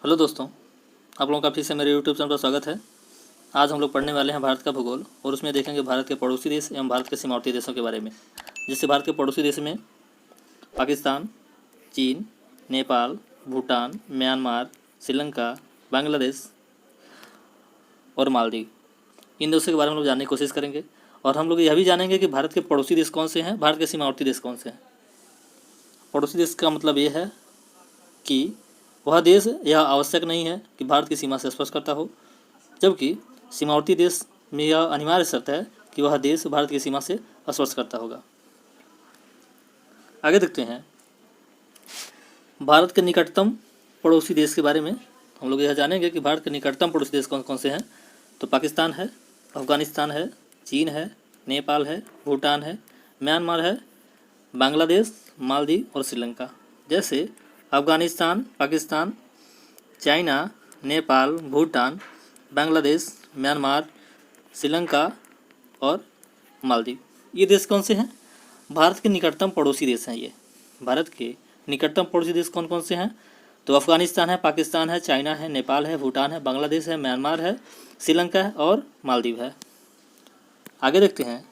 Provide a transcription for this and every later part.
Hello दोस्तों, आप लोगों का फिर से मेरे यूट्यूब चैनल पर स्वागत है। आज हम लोग पढ़ने वाले हैं भारत का भूगोल और उसमें देखेंगे भारत के पड़ोसी देश एवं भारत के सीमावर्ती देशों के बारे में। जिससे भारत के पड़ोसी देश में पाकिस्तान, चीन, नेपाल, भूटान, म्यांमार, श्रीलंका, बांग्लादेश और मालदीव, इन देशों के बारे में हम लोग जानने की कोशिश करेंगे। और हम लोग यह भी जानेंगे कि भारत के पड़ोसी देश कौन से हैं, भारत के सीमावर्ती देश कौन से हैं। पड़ोसी देश का मतलब ये है कि वह देश यह आवश्यक नहीं है कि भारत की सीमा से स्पर्श करता हो, जबकि सीमावर्ती देश में यह अनिवार्य शर्त है कि वह देश भारत की सीमा से स्पर्श करता होगा। आगे देखते हैं भारत के निकटतम पड़ोसी देश के बारे में। हम लोग यह जानेंगे कि भारत के निकटतम पड़ोसी देश कौन कौन से हैं। तो पाकिस्तान है, अफगानिस्तान है, चीन है, नेपाल है, भूटान है, म्यांमार है, बांग्लादेश, मालदीव और श्रीलंका। जैसे अफगानिस्तान, पाकिस्तान, चाइना, नेपाल, भूटान, बांग्लादेश, म्यांमार, श्रीलंका और मालदीव, ये देश कौन से हैं? भारत के निकटतम पड़ोसी देश हैं। ये भारत के निकटतम पड़ोसी देश कौन कौन से हैं? तो अफगानिस्तान है, पाकिस्तान है, चाइना है, नेपाल है, भूटान है, बांग्लादेश है, म्यांमार है, श्रीलंका है और मालदीव है। आगे देखते हैं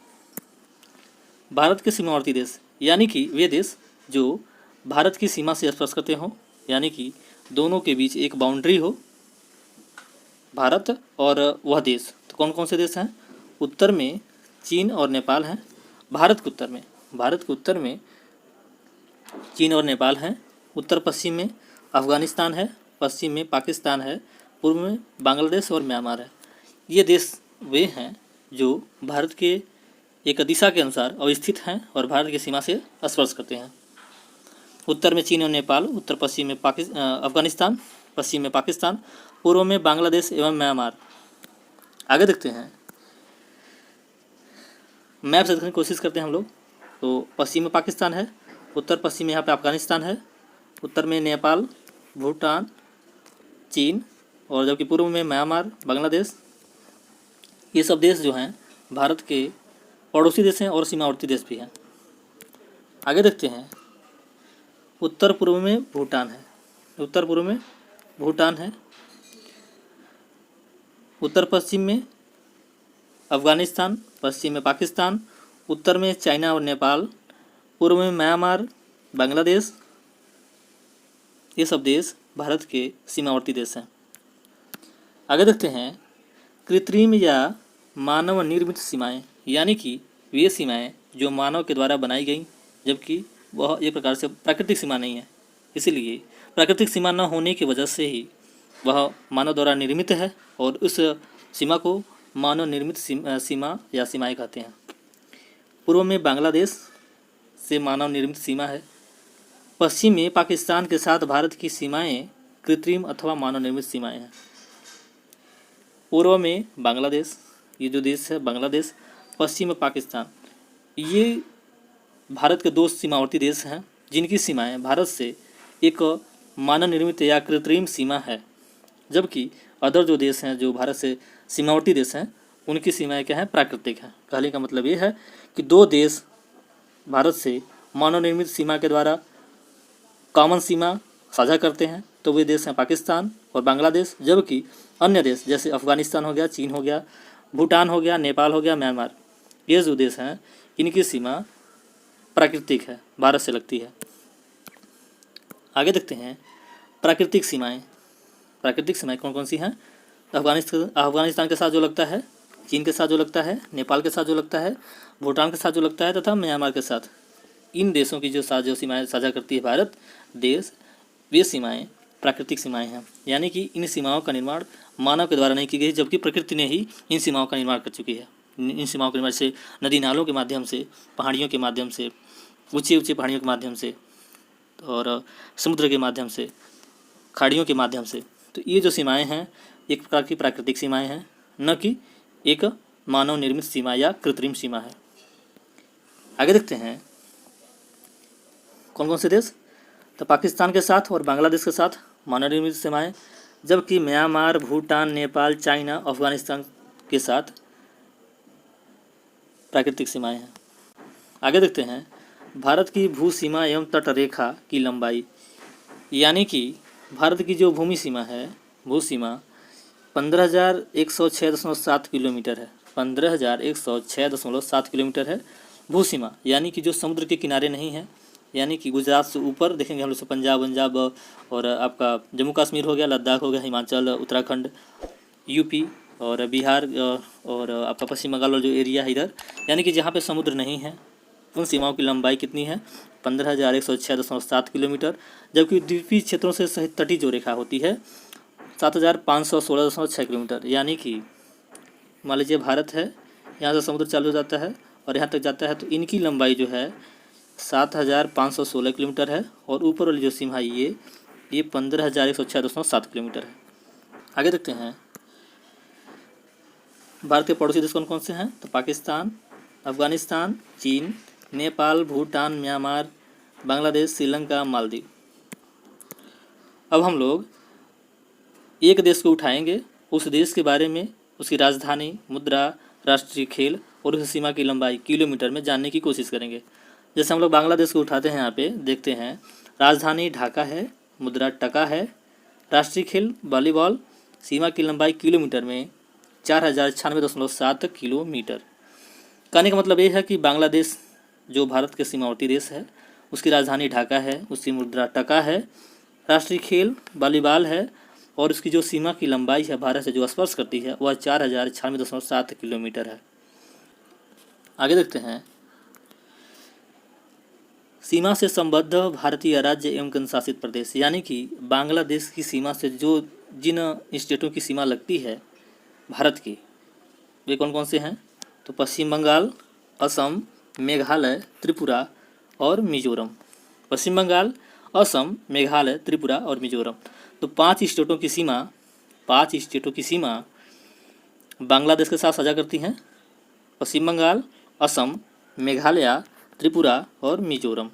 भारत के सीमावर्ती देश, यानी कि वे देश जो भारत की सीमा से स्पर्श करते हों, यानी कि दोनों के बीच एक बाउंड्री हो, भारत और वह देश। तो कौन कौन से देश हैं? उत्तर में चीन और नेपाल हैं, भारत के उत्तर में चीन और नेपाल हैं, उत्तर पश्चिम में अफगानिस्तान है, पश्चिम में पाकिस्तान है, पूर्व में बांग्लादेश और म्यांमार है। ये देश वे हैं जो भारत के एक दिशा के अनुसार अवस्थित हैं और भारत की सीमा से स्पर्श करते हैं। उत्तर में चीन और नेपाल, उत्तर पश्चिम में अफगानिस्तान, पश्चिम में पाकिस्तान, पूर्व में बांग्लादेश एवं म्यांमार। आगे देखते हैं, मैप से देखने की कोशिश करते हैं हम लोग। तो पश्चिम में पाकिस्तान है, उत्तर पश्चिम में यहाँ पे अफगानिस्तान है, उत्तर में नेपाल, भूटान, चीन और जबकि पूर्व में म्यांमार, बांग्लादेश। ये सब देश जो हैं भारत के पड़ोसी देश हैं और सीमावर्ती देश भी हैं। आगे देखते हैं, उत्तर पूर्व में भूटान है, उत्तर पूर्व में भूटान है, उत्तर पश्चिम में अफगानिस्तान, पश्चिम में पाकिस्तान, उत्तर में चाइना और नेपाल, पूर्व में म्यांमार, बांग्लादेश। ये सब देश भारत के सीमावर्ती देश हैं। आगे देखते हैं, कृत्रिम या मानव निर्मित सीमाएं, यानी कि वे सीमाएं जो मानव के द्वारा बनाई गई, जबकि वह एक प्रकार से प्राकृतिक सीमा नहीं है। इसीलिए प्राकृतिक सीमा न होने की वजह से ही वह मानव द्वारा निर्मित है और उस सीमा को मानव निर्मित सीमा या सीमाएं कहते हैं। पूर्व में बांग्लादेश से मानव निर्मित सीमा है, पश्चिम में पाकिस्तान के साथ भारत की सीमाएं कृत्रिम अथवा मानव निर्मित सीमाएं हैं। पूर्व में बांग्लादेश, ये जो देश है बांग्लादेश, पश्चिम में पाकिस्तान, ये भारत के दो सीमावर्ती देश हैं जिनकी सीमाएं भारत से एक मानव निर्मित या कृत्रिम सीमा है, जबकि अदर जो देश हैं जो भारत से सीमावर्ती देश हैं उनकी सीमाएं क्या हैं? प्राकृतिक हैं। कहने का मतलब ये है कि दो देश भारत से मानव निर्मित सीमा के द्वारा कॉमन सीमा साझा करते हैं, तो वे देश हैं पाकिस्तान और बांग्लादेश। जबकि अन्य देश जैसे अफगानिस्तान हो गया, चीन हो गया, भूटान हो गया, नेपाल हो गया, म्यांमार, ये जो देश हैं इनकी सीमा प्राकृतिक है, भारत से लगती है। आगे देखते हैं प्राकृतिक सीमाएं। प्राकृतिक सीमाएं कौन कौन सी हैं? अफगानिस्तान के साथ जो लगता है, चीन के साथ जो लगता है, नेपाल के साथ जो लगता है, भूटान के साथ जो लगता है तथा म्यांमार के साथ, इन देशों की जो सीमाएं साझा करती है भारत देश, वे सीमाएं प्राकृतिक सीमाएं हैं। यानी कि इन सीमाओं का निर्माण मानव के द्वारा नहीं की गई, जबकि प्रकृति ने ही इन सीमाओं का निर्माण कर चुकी है। इन सीमाओं के निर्माण से नदी नालों के माध्यम से, पहाड़ियों के माध्यम से, ऊंची ऊंची पहाड़ियों के माध्यम से और समुद्र के माध्यम से, खाड़ियों के माध्यम से। तो ये जो सीमाएं हैं एक प्रकार की प्राकृतिक सीमाएं हैं, न कि एक मानव निर्मित सीमा या कृत्रिम सीमा है। आगे देखते हैं कौन कौन से देश। तो पाकिस्तान के साथ और बांग्लादेश के साथ मानव निर्मित सीमाएं, जबकि म्यांमार, भूटान, नेपाल, चाइना, अफगानिस्तान के साथ प्राकृतिक सीमाएं हैं। आगे देखते हैं भारत की भू सीमा एवं तट रेखा की लंबाई, यानी कि भारत की जो भूमि सीमा है, भू सीमा 15,106.7 किलोमीटर है। 15,106.7 किलोमीटर है भू सीमा, यानी कि जो समुद्र के किनारे नहीं है, यानी कि गुजरात से ऊपर देखेंगे हम लोग से पंजाब और आपका जम्मू कश्मीर हो गया, लद्दाख हो गया, हिमाचल, उत्तराखंड, यूपी और बिहार और आपका पश्चिम बंगाल और जो एरिया है इधर, यानी कि जहाँ पे समुद्र नहीं है, उन सीमाओं की लंबाई कितनी है? 15,106.7 किलोमीटर। जबकि द्वीपीय क्षेत्रों से सहित तटीय जो रेखा होती है 7,516.6 किलोमीटर। यानी कि मान लीजिए भारत है, यहाँ से समुद्र चालू हो जाता है और यहाँ तक जाता है, तो इनकी लंबाई जो है 7,516 किलोमीटर है और ऊपर वाली जो सीमा है ये 15,106.7 किलोमीटर है। आगे देखते हैं भारत के पड़ोसी देश कौन कौन से हैं? तो पाकिस्तान, अफगानिस्तान, चीन, नेपाल, भूटान, म्यांमार, बांग्लादेश, श्रीलंका, मालदीव। अब हम लोग एक देश को उठाएंगे, उस देश के बारे में, उसकी राजधानी, मुद्रा, राष्ट्रीय खेल और उस सीमा की लंबाई किलोमीटर में जानने की कोशिश करेंगे। जैसे हम लोग बांग्लादेश को उठाते हैं, यहाँ पे देखते हैं राजधानी ढाका है, मुद्रा टका है, राष्ट्रीय खेल वॉलीबॉल, सीमा की लंबाई किलोमीटर में 4,096.7 किलोमीटर। कहने का मतलब ये है कि बांग्लादेश जो भारत के सीमावर्ती देश है, उसकी राजधानी ढाका है, उसकी मुद्रा टका है, राष्ट्रीय खेल वॉलीबॉल है और उसकी जो सीमा की लंबाई है भारत से जो स्पर्श करती है वह 4,096.7 किलोमीटर है। आगे देखते हैं सीमा से संबद्ध भारतीय राज्य एवं केंद्र शासित प्रदेश, यानी कि बांग्लादेश की सीमा से जो जिन स्टेटों की सीमा लगती है भारत की, वे कौन कौन से हैं? तो पश्चिम बंगाल, असम, मेघालय, त्रिपुरा और मिजोरम। पश्चिम बंगाल, असम, मेघालय, त्रिपुरा और मिजोरम। तो 5 स्टेटों की सीमा बांग्लादेश के साथ साझा करती हैं। पश्चिम बंगाल, असम, मेघालय, त्रिपुरा और मिजोरम,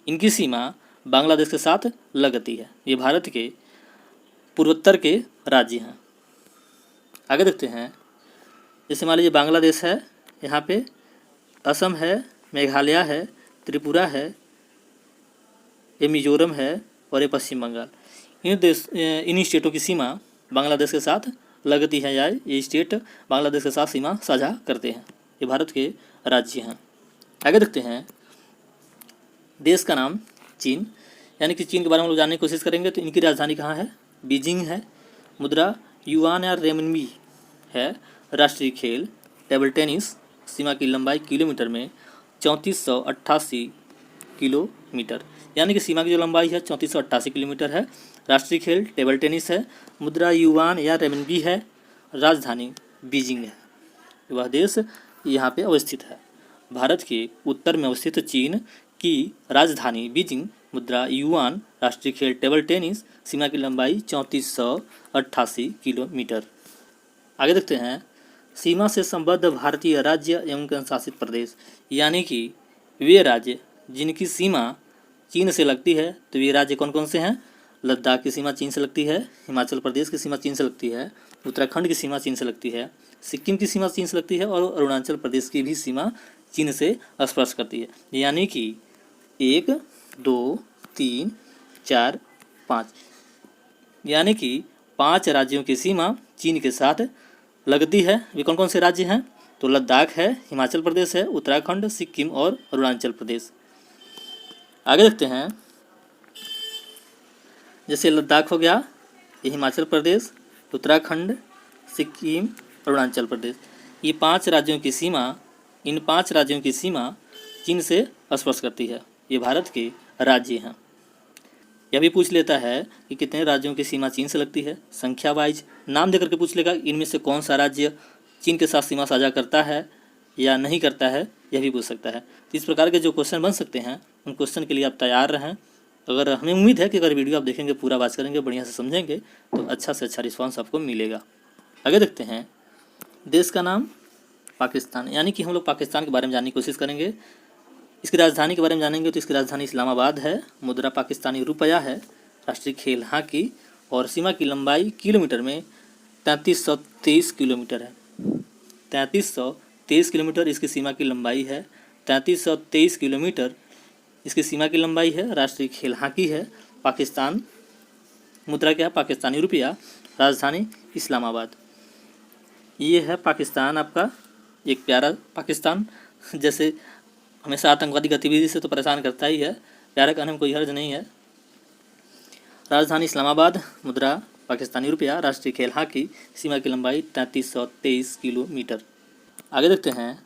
इनकी सीमा बांग्लादेश के साथ लगती है। ये भारत के पूर्वोत्तर के राज्य हैं। आगे देखते हैं, जैसे मान लीजिए बांग्लादेश है, यहाँ पे असम है, मेघालय है, त्रिपुरा है, ये मिजोरम है और ये पश्चिम बंगाल। इन स्टेटों की सीमा बांग्लादेश के साथ लगती है, या ये स्टेट बांग्लादेश के साथ सीमा साझा करते हैं। ये भारत के राज्य हैं। आगे देखते हैं, देश का नाम चीन, यानी कि चीन के बारे में हम लोग जानने की कोशिश करेंगे। तो इनकी राजधानी कहाँ है? बीजिंग है, मुद्रा युआन या रेमनबी है, राष्ट्रीय खेल टेबल टेनिस, सीमा की लंबाई किलोमीटर में 3488 किलोमीटर, यानी कि सीमा की जो लंबाई है 3488 किलोमीटर है। राष्ट्रीय खेल टेबल टेनिस है, मुद्रा युआन या रेमनबी है, राजधानी बीजिंग है। वह देश यहाँ पे अवस्थित है। भारत के उत्तर में अवस्थित चीन की राजधानी बीजिंग, मुद्रा युआन, राष्ट्रीय खेल टेबल टेनिस, सीमा की लंबाई 3488 किलोमीटर। आगे देखते हैं, सीमा से संबद्ध भारतीय राज्य एवं केंद्र शासित प्रदेश, यानी कि वे राज्य जिनकी सीमा चीन से लगती है। तो ये राज्य कौन कौन से हैं? लद्दाख की सीमा चीन से लगती है, हिमाचल प्रदेश की सीमा चीन से लगती है, उत्तराखंड की सीमा चीन से लगती है, सिक्किम की सीमा चीन से लगती है और अरुणाचल प्रदेश की भी सीमा चीन से स्पर्श करती है। यानी कि 1, 2, 3, 4, 5, यानी कि 5 राज्यों की सीमा चीन के साथ लगती है। वे कौन कौन से राज्य हैं? तो लद्दाख है, हिमाचल प्रदेश है, उत्तराखंड, सिक्किम और अरुणाचल प्रदेश। आगे देखते हैं, जैसे लद्दाख हो गया, ये हिमाचल प्रदेश, उत्तराखंड, सिक्किम, अरुणाचल प्रदेश, ये 5 राज्यों की सीमा, इन 5 राज्यों की सीमा चीन से स्पर्श करती है। ये भारत के राज्य हैं। यह भी पूछ लेता है कि कितने राज्यों की सीमा चीन से लगती है, संख्या वाइज नाम देकर के पूछ लेगा इनमें से कौन सा राज्य चीन के साथ सीमा साझा करता है या नहीं करता है, यह भी पूछ सकता है। तो इस प्रकार के जो क्वेश्चन बन सकते हैं, उन क्वेश्चन के लिए आप तैयार रहें। अगर हमें उम्मीद है कि अगर वीडियो आप देखेंगे, पूरा बात करेंगे, बढ़िया से समझेंगे, तो अच्छा से अच्छा रिस्पॉन्स आपको मिलेगा। आगे देखते हैं, देश का नाम पाकिस्तान, यानी कि हम लोग पाकिस्तान के बारे में जानने की कोशिश करेंगे। इसकी राजधानी के बारे में जानेंगे तो इसकी राजधानी इस्लामाबाद है, मुद्रा पाकिस्तानी रुपया है, राष्ट्रीय खेल हॉकी और सीमा की लंबाई किलोमीटर में 3323 किलोमीटर है। 3323 किलोमीटर इसकी सीमा की लंबाई है। 3323 किलोमीटर इसकी सीमा की लंबाई है। राष्ट्रीय खेल हॉकी है। पाकिस्तान मुद्रा क्या है? पाकिस्तानी रुपया। राजधानी इस्लामाबाद। ये है पाकिस्तान आपका, एक प्यारा पाकिस्तान। जैसे हमेशा आतंकवादी गतिविधि से तो परेशान करता ही है, प्यारा कहने में कोई हर्ज नहीं है। राजधानी इस्लामाबाद, मुद्रा पाकिस्तानी रुपया, राष्ट्रीय खेल हॉकी, सीमा की लंबाई 3323 किलोमीटर। आगे देखते हैं,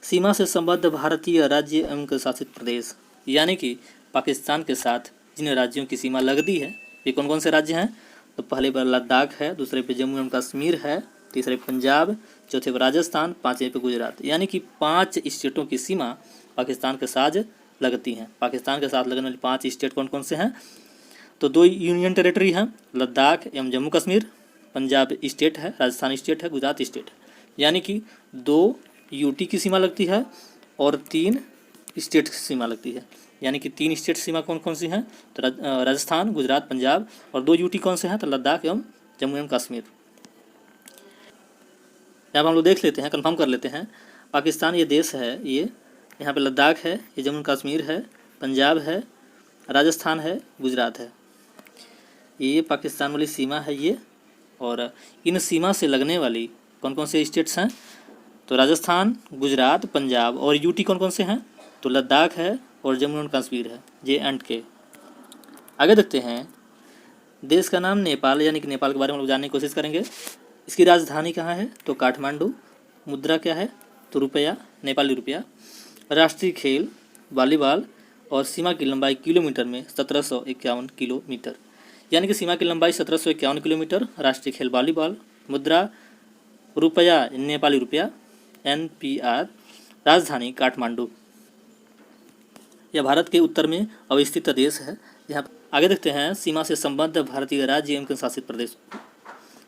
सीमा से संबद्ध भारतीय राज्य एवं केंद्र शासित प्रदेश, यानी कि पाकिस्तान के साथ जिन राज्यों की सीमा लगती है ये कौन कौन से राज्य हैं? तो पहले पर लद्दाख है, दूसरे पे जम्मू एवं कश्मीर है, तीसरे पंजाब, चौथे पर राजस्थान, पाँचवें पे गुजरात। यानी कि 5 स्टेटों की सीमा पाकिस्तान के साथ लगती हैं। पाकिस्तान के साथ लगने वाली 5 स्टेट कौन कौन से हैं? तो 2 यूनियन टेरिटरी हैं, लद्दाख एवं जम्मू कश्मीर, पंजाब स्टेट है, राजस्थान स्टेट है, गुजरात स्टेट है। यानी कि 2 यूटी की सीमा लगती है और 3 स्टेट की सीमा लगती है। यानी कि 3 स्टेट सीमा कौन कौन सी हैं? तो राजस्थान, गुजरात, पंजाब, और 2 यूटी कौन से हैं? तो लद्दाख एवं जम्मू एवं कश्मीर। यहाँ पर हम लोग देख लेते हैं, कंफर्म कर लेते हैं। पाकिस्तान ये देश है, ये यहाँ पे लद्दाख है, ये जम्मू कश्मीर है, पंजाब है, राजस्थान है, गुजरात है। ये पाकिस्तान वाली सीमा है ये। और इन सीमा से लगने वाली कौन कौन से स्टेट्स हैं? तो राजस्थान, गुजरात, पंजाब, और यूटी कौन कौन से हैं? तो लद्दाख है और जम्मू एंड कश्मीर है, J&K। आगे देखते हैं, देश का नाम नेपाल, यानी कि नेपाल के बारे में हम लोग जानने की कोशिश करेंगे। इसकी राजधानी कहाँ है? तो काठमांडू। मुद्रा क्या है? तो रुपया, नेपाली रुपया। राष्ट्रीय खेल वॉलीबॉल, और सीमा की लंबाई किलोमीटर में 1751 किलोमीटर। यानी कि सीमा की लंबाई 1751 किलोमीटर। राष्ट्रीय खेल वॉलीबॉल। मुद्रा रुपया, नेपाली रुपया, NPR। राजधानी काठमांडू। यह भारत के उत्तर में अवस्थित देश है। यहाँ आगे देखते हैं, सीमा से संबद्ध भारतीय राज्य एवं केंद्र शासित प्रदेश,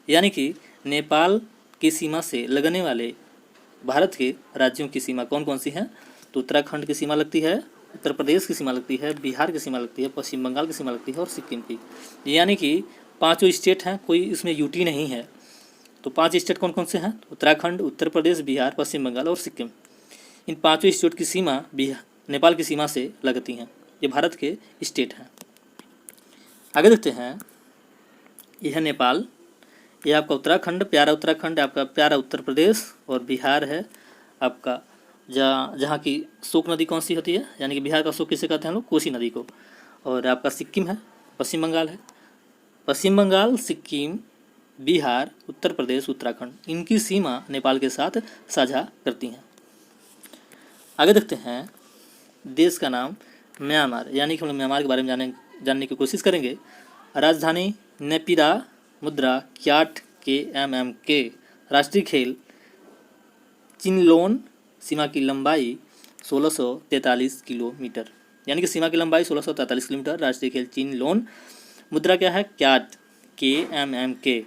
यानी कि नेपाल की सीमा से लगने वाले भारत के राज्यों की सीमा कौन कौन सी हैं? तो उत्तराखंड की सीमा लगती है, उत्तर प्रदेश की सीमा लगती है, बिहार की सीमा लगती है, पश्चिम बंगाल की सीमा लगती है, और सिक्किम की। यानी कि 5 स्टेट हैं, कोई इसमें यूटी नहीं है। तो 5 स्टेट कौन कौन से हैं? उत्तराखंड, उत्तर प्रदेश, बिहार, पश्चिम बंगाल और सिक्किम। इन 5 स्टेट की सीमा नेपाल की सीमा से लगती हैं। ये भारत के स्टेट हैं। आगे देखते हैं, यह है नेपाल, ये आपका उत्तराखंड, प्यारा उत्तराखंड, आपका प्यारा उत्तर प्रदेश, और बिहार है आपका, जहाँ की शोक नदी कौन सी होती है? यानी कि बिहार का शोक किसे कहते हैं हम लोग? कोसी नदी को। और आपका सिक्किम है, पश्चिम बंगाल है। पश्चिम बंगाल, सिक्किम, बिहार, उत्तर प्रदेश, उत्तराखंड, इनकी सीमा नेपाल के साथ साझा करती हैं। आगे देखते हैं, देश का नाम म्यांमार, यानी कि हम लोग म्यांमार के बारे में जानने की कोशिश करेंगे। राजधानी नेपिदा। मुद्रा क्याट, KMMK। राष्ट्रीय खेल चिनलोन। सीमा की लंबाई 1643 किलोमीटर। यानी कि सीमा की लंबाई 1643 किलोमीटर। राष्ट्रीय खेल चिनलोन। मुद्रा क्या है? CAT, KMMK।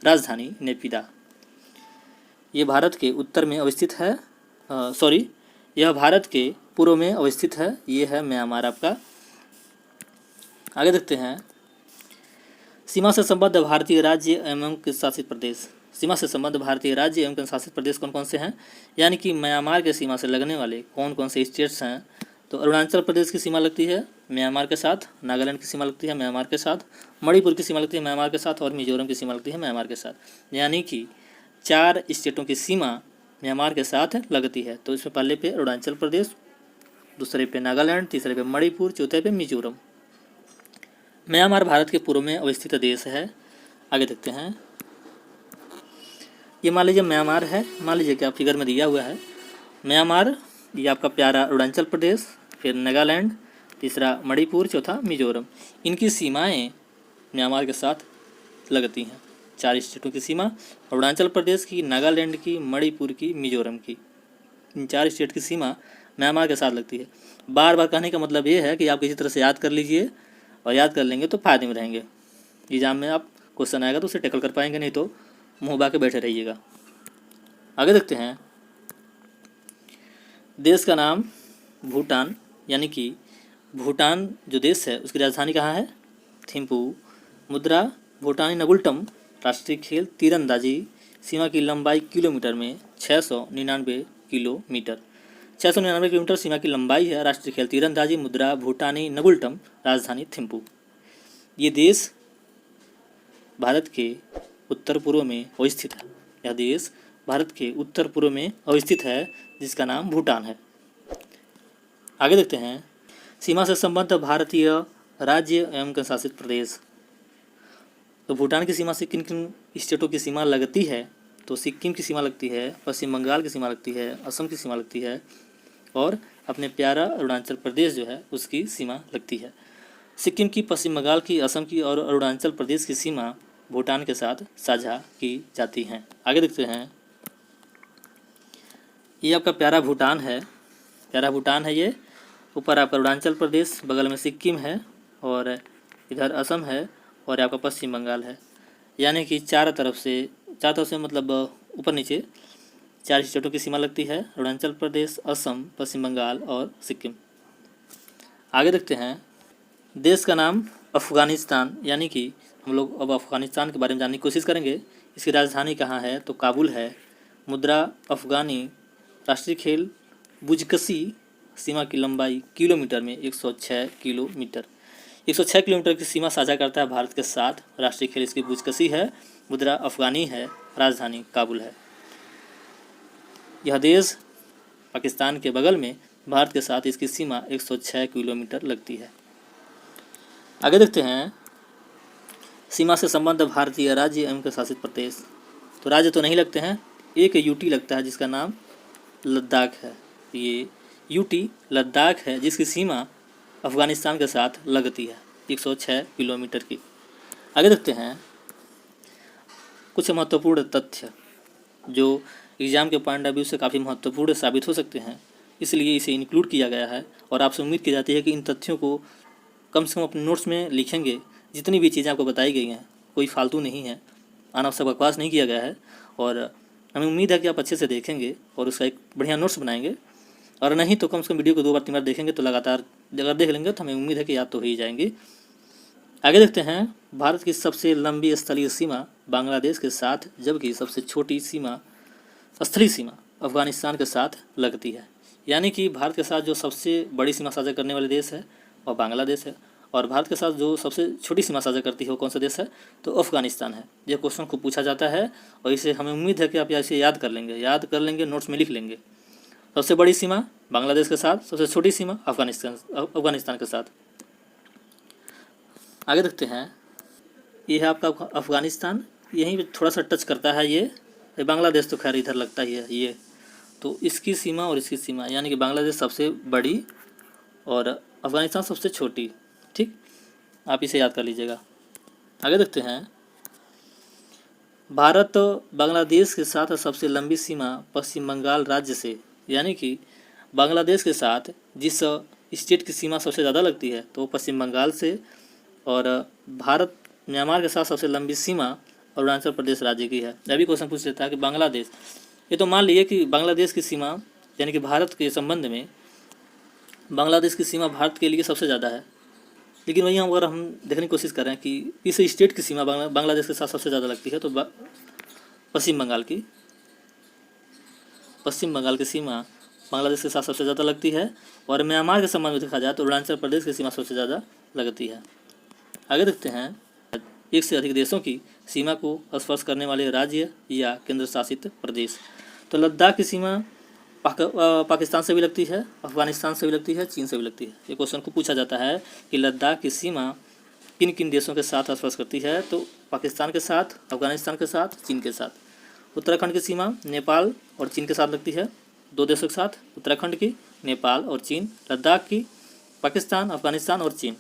राजधानी नेपिदा। ये भारत के उत्तर में अवस्थित है, यह भारत के पूर्व में अवस्थित है। ये है म्यांमार आपका। आगे देखते हैं, सीमा से संबद्ध भारतीय राज्य एवं केंद्र शासित प्रदेश। सीमा से संबद्ध भारतीय राज्य एवं केंद्र शासित प्रदेश कौन कौन से हैं? यानी कि म्यांमार के सीमा से लगने वाले कौन कौन से स्टेट्स हैं? तो अरुणाचल प्रदेश की सीमा लगती है म्यांमार के साथ, नागालैंड की सीमा लगती है म्यांमार के साथ, मणिपुर की सीमा लगती है म्यांमार के साथ, और मिजोरम की सीमा लगती है म्यांमार के साथ। यानी कि 4 स्टेटों की सीमा म्यांमार के साथ लगती है। तो इसमें पहले पे अरुणाचल प्रदेश, दूसरे पे नागालैंड, तीसरे पे मणिपुर, चौथे पे मिजोरम। म्यांमार भारत के पूर्व में अवस्थित देश है। आगे देखते हैं, ये मान लीजिए म्यांमार है, मान लीजिए कि आप फिगर में दिया हुआ है म्यांमार, ये आपका प्यारा अरुणाचल प्रदेश, फिर नागालैंड, तीसरा मणिपुर, चौथा मिजोरम। इनकी सीमाएं म्यांमार के साथ लगती हैं। 4 स्टेटों की सीमा, अरुणाचल प्रदेश की, नागालैंड की, मणिपुर की, मिजोरम की, इन 4 स्टेट की सीमा म्यांमार के साथ लगती है। बार बार कहने का मतलब ये है कि आप किसी तरह से याद कर लीजिए, और याद कर लेंगे तो फायदे में रहेंगे। एग्जाम में आप क्वेश्चन आएगा तो उसे टैकल कर पाएंगे, नहीं तो मुँह बा के बैठे रहिएगा। आगे देखते हैं, देश का नाम भूटान, यानी कि भूटान जो देश है उसकी राजधानी कहाँ है? थिम्पू। मुद्रा भूटानी नगुल्टम। राष्ट्रीय खेल तीरंदाजी। सीमा की लंबाई किलोमीटर में 699 किलोमीटर। 699 किलोमीटर सीमा की लंबाई है। राष्ट्रीय खेल तीरंदाजी, मुद्रा भूटानी नगुल्टम, राजधानी थिम्पू। ये देश भारत के उत्तर पूर्व में अवस्थित है। यह देश भारत के उत्तर पूर्व में अवस्थित है, जिसका नाम भूटान है। आगे देखते हैं, सीमा से संबद्ध भारतीय राज्य एवं केंद्र शासित प्रदेश। तो भूटान की सीमा से किन किन स्टेटों की सीमा लगती है? तो सिक्किम की सीमा लगती है, पश्चिम बंगाल की सीमा लगती है, असम की सीमा लगती है और अपने प्यारा अरुणाचल प्रदेश जो है उसकी सीमा लगती है। सिक्किम की, पश्चिम बंगाल की, असम की और अरुणाचल प्रदेश की सीमा भूटान के साथ साझा की जाती हैं। आगे देखते हैं, ये आपका प्यारा भूटान है। प्यारा भूटान है ये। ऊपर आपका अरुणाचल प्रदेश, बगल में सिक्किम है और इधर असम है और आपका पश्चिम बंगाल है। यानी कि चारों तरफ से मतलब ऊपर नीचे 4 स्टेटों की सीमा लगती है, अरुणाचल प्रदेश, असम, पश्चिम बंगाल और सिक्किम। आगे देखते हैं, देश का नाम अफ़गानिस्तान, यानी कि हम लोग अब अफ़गानिस्तान के बारे में जानने की कोशिश करेंगे। इसकी राजधानी कहाँ है? तो काबुल है। मुद्रा अफ़गानी, राष्ट्रीय खेल बुजकशी, सीमा की लंबाई किलोमीटर में 106 किलोमीटर। 106 किलोमीटर की सीमा साझा करता है भारत के साथ। राष्ट्रीय खेल इसकी बुजकशी है, मुद्रा अफ़गानी है, राजधानी काबुल है। यह देश पाकिस्तान के बगल में भारत के साथ इसकी सीमा 106 किलोमीटर लगती है। आगे देखते हैं, सीमा से संबद्ध भारतीय राज्य एवं केंद्र शासित प्रदेश। तो राज्य तो नहीं लगते हैं, एक यूटी लगता है जिसका नाम लद्दाख है। ये यूटी लद्दाख है जिसकी सीमा अफ़गानिस्तान के साथ लगती है 106 किलोमीटर की। आगे देखते हैं, कुछ महत्वपूर्ण तथ्य जो एग्ज़ाम के पॉइंट ऑफ व्यू से काफ़ी महत्वपूर्ण साबित हो सकते हैं, इसलिए इसे इंक्लूड किया गया है। और आपसे उम्मीद की जाती है कि इन तथ्यों को कम से कम अपने नोट्स में लिखेंगे। जितनी भी चीज़ें आपको बताई गई हैं कोई फालतू नहीं है, अनावश्यक बकवास नहीं किया गया है। और हमें उम्मीद है कि आप अच्छे से देखेंगे और उसका एक बढ़िया नोट्स बनाएंगे। और नहीं तो कम से कम वीडियो को 2 बार 3 बार देखेंगे तो लगातार अगर देख लेंगे तो हमें उम्मीद है कि याद तो हो ही जाएंगी। आगे देखते हैं, भारत की सबसे लंबी स्थलीय सीमा बांग्लादेश के साथ, जबकि सबसे छोटी सीमा स्थलीय सीमा अफगानिस्तान के साथ लगती है। यानी कि भारत के साथ जो सबसे बड़ी सीमा साझा करने वाले देश है वह बांग्लादेश है, और भारत के साथ जो सबसे छोटी सीमा साझा करती है वो कौन सा देश है? तो अफगानिस्तान है। यह क्वेश्चन को पूछा जाता है और इसे हमें उम्मीद है कि आप इसे याद कर लेंगे, नोट्स में लिख लेंगे। सबसे बड़ी सीमा बांग्लादेश के साथ, सबसे छोटी सीमा अफगानिस्तान के साथ। आगे देखते हैं, ये है आपका अफगानिस्तान, यहीं पे थोड़ा सा टच करता है ये बांग्लादेश तो खैर इधर लगता ही है ये। तो इसकी सीमा और इसकी सीमा, यानी कि बांग्लादेश सबसे बड़ी और अफगानिस्तान सबसे छोटी। ठीक, आप इसे याद कर लीजिएगा। आगे देखते हैं, भारत बांग्लादेश के साथ सबसे लंबी सीमा पश्चिम बंगाल राज्य से, यानी कि बांग्लादेश के साथ जिस स्टेट की सीमा सबसे ज़्यादा लगती है तो पश्चिम बंगाल से, और भारत म्यांमार के साथ सबसे लंबी सीमा अरुणाचल प्रदेश राज्य की है। अभी क्वेश्चन पूछ लेता है कि बांग्लादेश, ये तो मान लीजिए कि बांग्लादेश की सीमा यानी कि भारत के संबंध में बांग्लादेश की सीमा भारत के लिए सबसे ज़्यादा है, लेकिन वहीं अगर हम देखने की कोशिश कर रहे हैं कि किस स्टेट की सीमा बांग्लादेश के साथ सबसे ज़्यादा लगती है, तो पश्चिम बंगाल की सीमा बांग्लादेश के साथ सबसे ज़्यादा लगती है। और म्यांमार के संबंध में देखा जाए तो अरुणाचल प्रदेश की सीमा सबसे ज़्यादा लगती है। आगे देखते हैं, एक से अधिक देशों की सीमा को स्पर्श करने वाले राज्य या केंद्र शासित प्रदेश। तो लद्दाख की सीमा पाकिस्तान से भी लगती है, अफगानिस्तान से भी लगती है, चीन से भी लगती है। ये क्वेश्चन को पूछा जाता है कि लद्दाख की सीमा किन किन देशों के साथ स्पर्श करती है? तो पाकिस्तान के साथ, अफगानिस्तान के साथ, चीन के साथ। उत्तराखंड की सीमा नेपाल और चीन के साथ लगती है, 2 देशों के साथ, उत्तराखंड की, नेपाल और चीन। लद्दाख की पाकिस्तान, अफगानिस्तान और चीन।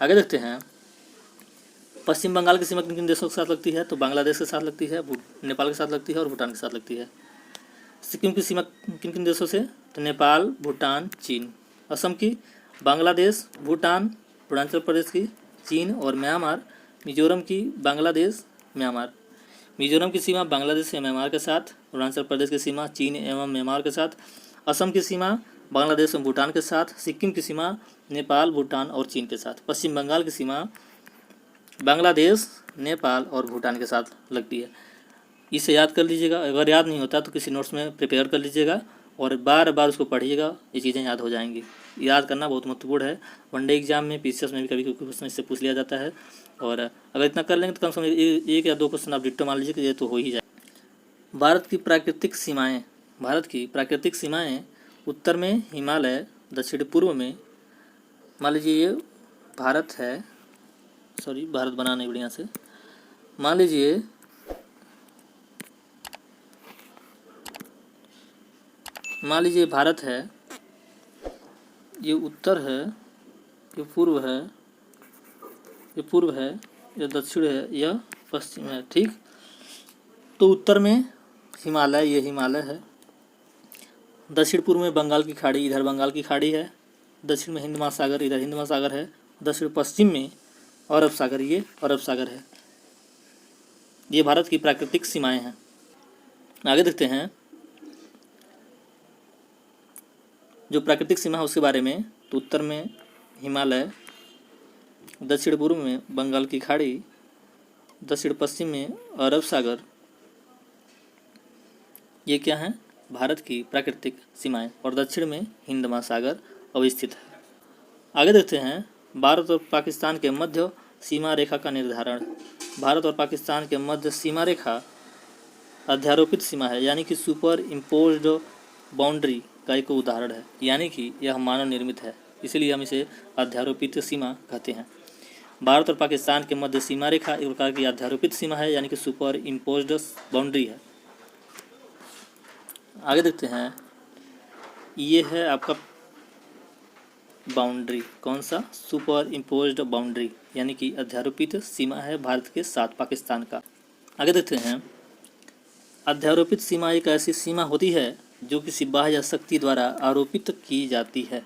आगे देखते हैं, पश्चिम बंगाल की सीमा किन किन देशों के साथ लगती है? तो बांग्लादेश के साथ लगती है, नेपाल के साथ लगती है और भूटान के साथ लगती है। सिक्किम की सीमा किन किन देशों से? तो नेपाल, भूटान, चीन। असम की बांग्लादेश, भूटान, अरुणाचल प्रदेश की, चीन और म्यांमार। मिजोरम की बांग्लादेश, म्यांमार। मिजोरम की सीमा बांग्लादेश या म्यांमार के साथ। अरुणाचल प्रदेश की सीमा चीन एवं म्यांमार के साथ। असम की सीमा बांग्लादेश और भूटान के साथ। सिक्किम की सीमा नेपाल, भूटान और चीन के साथ। पश्चिम बंगाल की सीमा बांग्लादेश, नेपाल और भूटान के साथ लगती है। इसे याद कर लीजिएगा, अगर याद नहीं होता तो किसी नोट्स में प्रिपेयर कर लीजिएगा और बार बार उसको पढ़िएगा, ये चीज़ें याद हो जाएंगी। याद करना बहुत महत्वपूर्ण है। वनडे एग्जाम में, पीसीएस में भी कभी कभी क्वेश्चन इससे पूछ लिया जाता है। और अगर इतना कर लेंगे तो कम से कम एक या दो क्वेश्चन आप डिट्टो मान लीजिए कि ये तो हो ही जाए। भारत की प्राकृतिक सीमाएँ। भारत की प्राकृतिक सीमाएँ उत्तर में हिमालय, दक्षिण पूर्व में, मान लीजिए ये भारत है, सॉरी भारत बना नहीं बढ़िया से, मान लीजिए भारत है, ये उत्तर है, ये पूर्व है, ये दक्षिण है, यह पश्चिम है। ठीक, तो उत्तर में हिमालय, ये हिमालय है, दक्षिण पूर्व में बंगाल की खाड़ी, इधर बंगाल की खाड़ी है, दक्षिण में हिंद महासागर, इधर हिंद महासागर है, दक्षिण पश्चिम में अरब सागर, ये अरब सागर है। ये भारत की प्राकृतिक सीमाएं हैं। आगे देखते हैं जो प्राकृतिक सीमा है उसके बारे में। तो उत्तर में हिमालय, दक्षिण पूर्व में बंगाल की खाड़ी, दक्षिण पश्चिम में अरब सागर, ये क्या है? भारत की प्राकृतिक सीमाएं। और दक्षिण में हिंद महासागर अवस्थित है। आगे देखते हैं भारत और पाकिस्तान के मध्य सीमा रेखा का निर्धारण। भारत और पाकिस्तान के मध्य सीमा रेखा अध्यारोपित सीमा है, यानी कि सुपर इम्पोज्ड बाउंड्री का एक उदाहरण है, यानी कि यह मानव निर्मित है, इसलिए हम इसे अध्यारोपित सीमा कहते हैं। भारत और पाकिस्तान के मध्य सीमा रेखा एक प्रकार की अध्यारोपित सीमा है, यानी कि सुपर इम्पोज्ड बाउंड्री है। आगे देखते हैं, ये है आपका बाउंड्री, कौन सा? सुपर इम्पोज्ड बाउंड्री, यानी कि अध्यारोपित सीमा है भारत के साथ पाकिस्तान का। आगे देखते हैं, अध्यारोपित सीमा एक ऐसी सीमा होती है जो किसी बाह्य शक्ति द्वारा आरोपित की जाती है।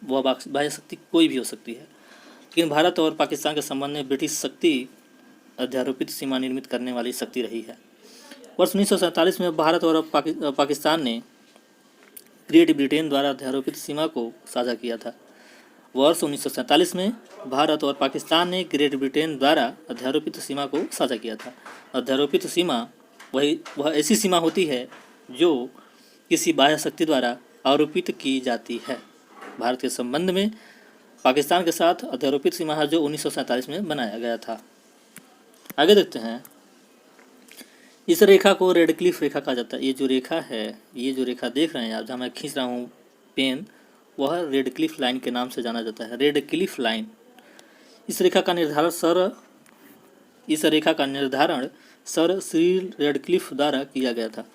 वह बाह्य शक्ति कोई भी हो सकती है, लेकिन भारत और पाकिस्तान के संबंध में ब्रिटिश शक्ति अध्यारोपित सीमा निर्मित करने वाली शक्ति रही है। वर्ष 1947 में भारत और पाकिस्तान ने ग्रेट ब्रिटेन द्वारा अध्यारोपित सीमा को साझा किया था। वर्ष 1947 में भारत और पाकिस्तान ने ग्रेट ब्रिटेन द्वारा अध्यारोपित सीमा को साझा किया था। अध्यारोपित सीमा वह ऐसी सीमा होती है जो किसी बाह्य शक्ति द्वारा आरोपित की जाती है। भारत के संबंध में पाकिस्तान के साथ अध्यारोपित सीमा है जो 1947 में बनाया गया था। आगे देखते हैं, इस रेखा को रेडक्लिफ रेखा कहा जाता है। ये जो रेखा है, ये जो रेखा देख रहे हैं आप, जहाँ मैं खींच रहा हूँ पेन, वह रेडक्लिफ लाइन के नाम से जाना जाता है। Radcliffe line. इस रेखा का निर्धारण सर सिरिल रेडक्लिफ द्वारा किया गया था।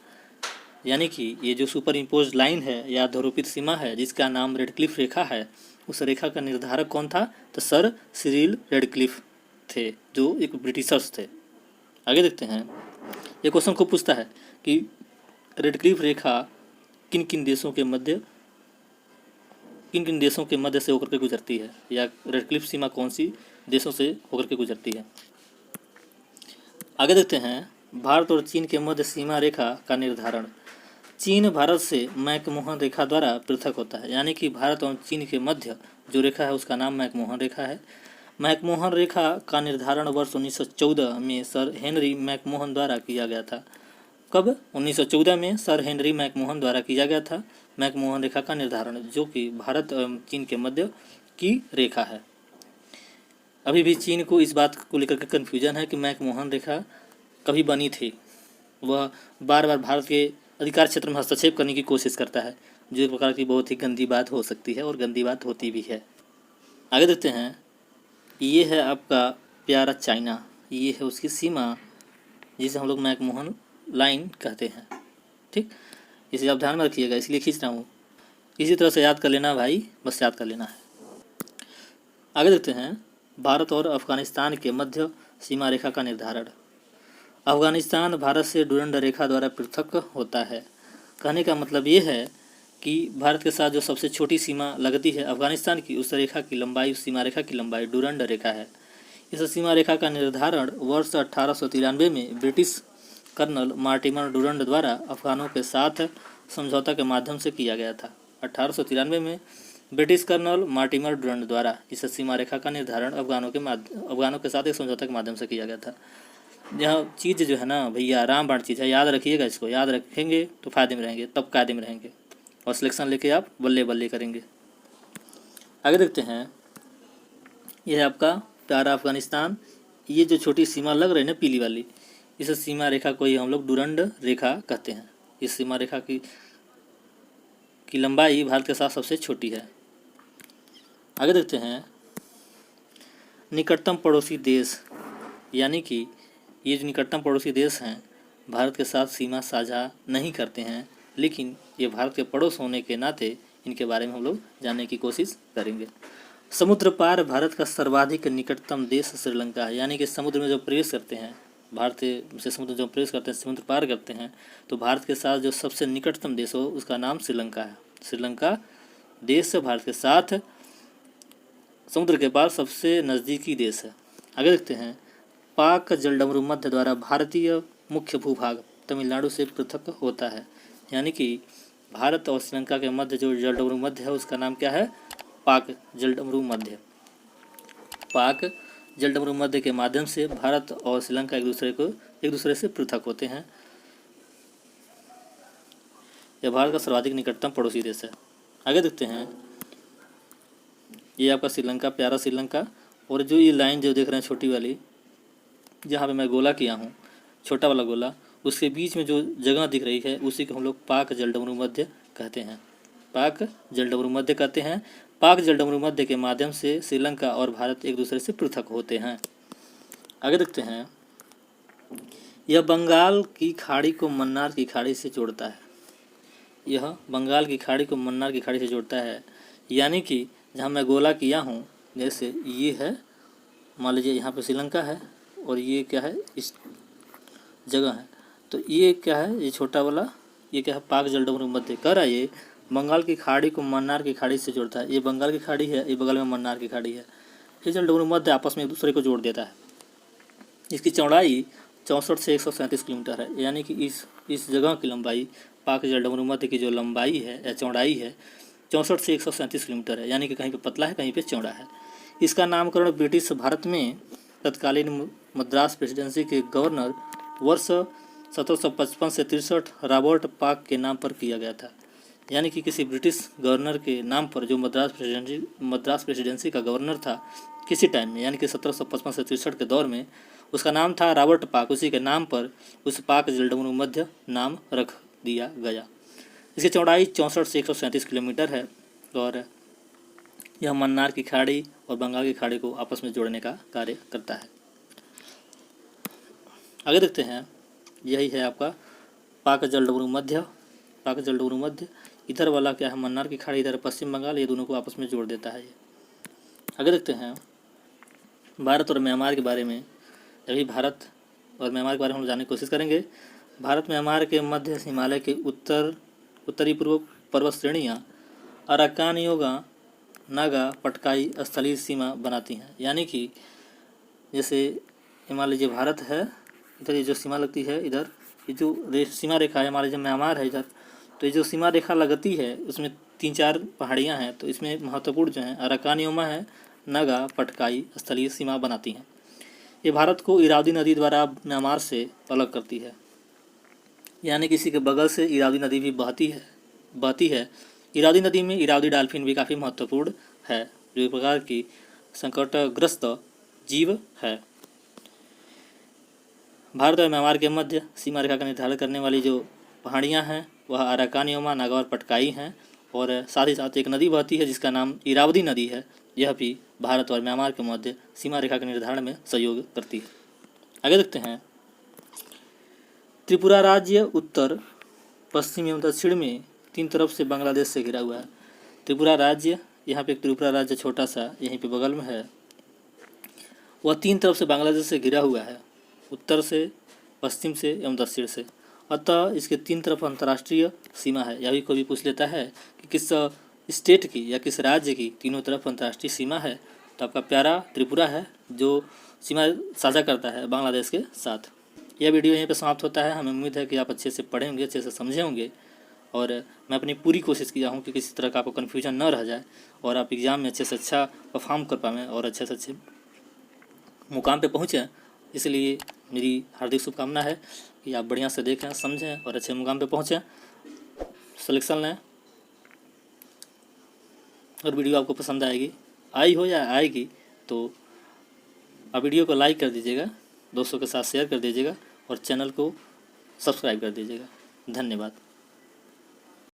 यानी कि ये जो सुपर इम्पोज लाइन है या अध्यारोपित सीमा है जिसका नाम रेडक्लिफ रेखा है, उस रेखा का निर्धारक कौन था? तो सर सिरिल रेडक्लिफ थे, जो एक ब्रिटिशर्स थे। आगे देखते हैं, ये क्वेश्चन को पूछता है कि रेडक्लिफ रेखा किन किन देशों के मध्य से होकर के गुजरती है, या रेडक्लिफ सीमा कौन सी देशों से होकर के गुजरती है। आगे देखते हैं, भारत और चीन के मध्य सीमा रेखा का निर्धारण। चीन भारत से मैकमोहन रेखा द्वारा पृथक होता है, यानी कि भारत और चीन के मध्य जो रेखा है उसका नाम मैकमोहन रेखा है। मैकमोहन रेखा का निर्धारण वर्ष 1914 में सर हेनरी मैकमोहन द्वारा किया गया था। कब? 1914 में सर हेनरी मैकमोहन द्वारा किया गया था मैकमोहन रेखा का निर्धारण, जो कि भारत एवं चीन के मध्य की रेखा है। अभी भी चीन को इस बात को लेकर के कन्फ्यूजन है कि मैकमोहन रेखा कभी बनी थी। वह बार बार भारत के अधिकार क्षेत्र में हस्तक्षेप करने की कोशिश करता है, जो एक प्रकार की बहुत ही गंदी बात हो सकती है और गंदी बात होती भी है। आगे देखते हैं, ये है आपका प्यारा चाइना, ये है उसकी सीमा जिसे हम लोग मैकमोहन लाइन कहते हैं। ठीक, इसे आप ध्यान में रखिएगा, इसलिए खींच रहा हूँ। इसी तरह से याद कर लेना भाई, बस याद कर लेना है। आगे देखते हैं, भारत और अफगानिस्तान के मध्य सीमा रेखा का निर्धारण। अफगानिस्तान भारत से डुरंड रेखा द्वारा पृथक होता है। कहने का मतलब ये है कि भारत के साथ जो सबसे छोटी सीमा लगती है अफगानिस्तान की, उस रेखा की लंबाई, उस सीमा रेखा की लंबाई डुरंड रेखा है। इस सीमा रेखा का निर्धारण वर्ष 1893 में ब्रिटिश कर्नल मार्टिमर डुरंड द्वारा अफगानों के साथ समझौता के माध्यम से किया गया था। 1893 में ब्रिटिश कर्नल मार्टिमर डुरंड द्वारा इस सीमा रेखा का निर्धारण अफगानों के साथ एक समझौता के माध्यम से किया गया था। यह चीज़ जो है ना भैया, रामबाण चीज़ है, याद रखिएगा। इसको याद रखेंगे तो फायदे में रहेंगे, तब कायदे में रहेंगे। और सिलेक्शन लेके आप बल्ले बल्ले करेंगे। आगे देखते हैं, यह है आपका प्यारा अफगानिस्तान। ये जो छोटी सीमा लग रही है ना पीली वाली, इस सीमा रेखा को ही हम लोग डुरंड रेखा कहते हैं। इस सीमा रेखा की लंबाई भारत के साथ सबसे छोटी है। आगे देखते हैं, निकटतम पड़ोसी देश, यानी कि ये जो निकटतम पड़ोसी देश हैं भारत के साथ सीमा साझा नहीं करते हैं, लेकिन ये भारत के पड़ोस होने के नाते इनके बारे में हम लोग जानने की कोशिश करेंगे। समुद्र पार भारत का सर्वाधिक निकटतम देश श्रीलंका है, यानी कि समुद्र में जब प्रवेश करते हैं, भारत से समुद्र जब प्रवेश करते हैं, समुद्र पार करते हैं, तो भारत के साथ जो सबसे निकटतम देश हो उसका नाम श्रीलंका है। श्रीलंका देश भारत के साथ समुद्र के पार सबसे नज़दीकी देश है। आगे देखते हैं, पाक जलडमरू मध्य द्वारा भारतीय मुख्य भूभाग तमिलनाडु से पृथक होता है, यानी कि भारत और श्रीलंका के मध्य जो जलडमरू मध्य है उसका नाम क्या है? पाक जलडमरू मध्य। पाक जलडमरू मध्य के माध्यम से भारत और श्रीलंका एक दूसरे से पृथक होते हैं। यह भारत का सर्वाधिक निकटतम पड़ोसी देश है। आगे देखते हैं, ये आपका श्रीलंका, प्यारा श्रीलंका, और जो ये लाइन जो देख रहे हैं छोटी वाली, जहाँ पे मैं गोला किया हूँ, छोटा वाला गोला, उसके बीच में जो जगह दिख रही है उसी को हम लोग पाक जलडमरू मध्य कहते हैं। पाक जलडमरू मध्य कहते हैं। पाक जलडमरू मध्य के माध्यम से श्रीलंका और भारत एक दूसरे से पृथक होते हैं। आगे देखते हैं, यह बंगाल की खाड़ी को मन्नार की खाड़ी से जोड़ता है। यह बंगाल की खाड़ी को मन्नार की खाड़ी से जोड़ता है, यानी कि जहाँ मैं गोला किया हूँ, जैसे ये है, मान लीजिए यहाँ पे श्रीलंका है और ये क्या है, इस जगह है, तो ये क्या है, ये छोटा वाला, ये क्या है, पाक जलडमरू मध्य कह रहा है। ये बंगाल की खाड़ी को मन्नार की खाड़ी से जोड़ता है। ये बंगाल की खाड़ी है, ये बगल में मन्नार की खाड़ी है। ये जलडमरू मध्य आपस में एक दूसरे को जोड़ देता है। इसकी चौड़ाई 64 से 137 किलोमीटर है, यानी कि इस जगह की लंबाई, पाक जलडमरू मध्य की जो लंबाई है या चौड़ाई है 64 से 137 किलोमीटर है, यानी कि कहीं पे पतला है, कहीं पे चौड़ा है। इसका नामकरण ब्रिटिश भारत में तत्कालीन मद्रास प्रेसिडेंसी के गवर्नर वर्ष 1755 से 63 रॉबर्ट पाक के नाम पर किया गया था, यानी कि किसी ब्रिटिश गवर्नर के नाम पर, जो मद्रास प्रेसिडेंसी का गवर्नर था किसी टाइम में, यानी कि 1755 से 63 के दौर में, उसका नाम था रॉबर्ट पाक। उसी के नाम पर उस पाक जलडमरू मध्य नाम रख दिया गया। इसकी चौड़ाई 64 से 137 किलोमीटर है और यह मन्नार की खाड़ी और बंगाल की खाड़ी को आपस में जोड़ने का कार्य करता है। आगे देखते हैं, यही है आपका पाक जलडमरू मध्य। पाक जलडमरू मध्य, इधर वाला क्या है, मन्नार की खाड़ी, इधर पश्चिम बंगाल, ये दोनों को आपस में जोड़ देता है ये। आगे देखते हैं, भारत और म्यांमार के बारे में। अभी भारत और म्यांमार के बारे में हम जानने की कोशिश करेंगे। भारत म्यांमार के मध्य हिमालय के उत्तरी पूर्व पर्वत श्रेणियाँ अराकान योगा नागा पटकाई स्थलीय सीमा बनाती हैं, यानी कि जैसे मान लीजिए भारत है, इधर ये जो सीमा लगती है, इधर ये जो सीमा रेखा है, मान लीजिए म्यांमार है इधर, तो ये जो सीमा रेखा लगती है उसमें 3-4 पहाड़ियाँ हैं, तो इसमें महत्वपूर्ण जो हैं अराकान योमा है, नागा पटकाई स्थलीय सीमा बनाती हैं। ये भारत को इरावदी नदी द्वारा म्यांमार से अलग करती है, यानी किसी के बगल से इरावदी नदी भी बहती है। इरावदी नदी में इरावदी डॉल्फिन भी काफ़ी महत्वपूर्ण है, जो एक प्रकार की संकटग्रस्त जीव है। भारत और म्यांमार के मध्य सीमा रेखा का निर्धारण करने वाली जो पहाड़ियाँ हैं वह अराकान योमा, नागा और पटकाई हैं, और साथ ही साथ एक नदी बहती है जिसका नाम इरावदी नदी है। यह भी भारत और म्यांमार के मध्य सीमा रेखा के निर्धारण में सहयोग करती है। आगे देखते हैं, त्रिपुरा राज्य उत्तर, पश्चिम एवं दक्षिण में 3 तरफ से बांग्लादेश से घिरा हुआ है। त्रिपुरा राज्य, यहाँ पे एक त्रिपुरा राज्य छोटा सा यहीं पे बगल में है, वह 3 तरफ से बांग्लादेश से घिरा हुआ है, उत्तर से, पश्चिम से एवं दक्षिण से। अतः इसके 3 तरफ अंतर्राष्ट्रीय सीमा है। यह भी कोई पूछ लेता है कि किस स्टेट की या किस राज्य की तीनों तरफ अंतर्राष्ट्रीय सीमा है, तो आपका प्यारा त्रिपुरा है जो सीमा साझा करता है बांग्लादेश के साथ। यह वीडियो यहीं पर समाप्त होता है। हमें उम्मीद है कि आप अच्छे से पढ़े होंगे, अच्छे से समझे होंगे, और मैं अपनी पूरी कोशिश किया हूँ कि किसी तरह का आपको कन्फ्यूजन न रह जाए और आप एग्ज़ाम में अच्छे से अच्छा परफॉर्म कर पाएँ और अच्छे से अच्छे मुकाम पे पहुँचें। इसलिए मेरी हार्दिक शुभकामना है कि आप बढ़िया से देखें, समझें और अच्छे मुकाम पे पहुँचें, सिलेक्शन लें। और वीडियो आपको पसंद आएगी, आई हो या आएगी, तो आप वीडियो को लाइक कर दीजिएगा, दोस्तों के साथ शेयर कर दीजिएगा और चैनल को सब्सक्राइब कर दीजिएगा। धन्यवाद।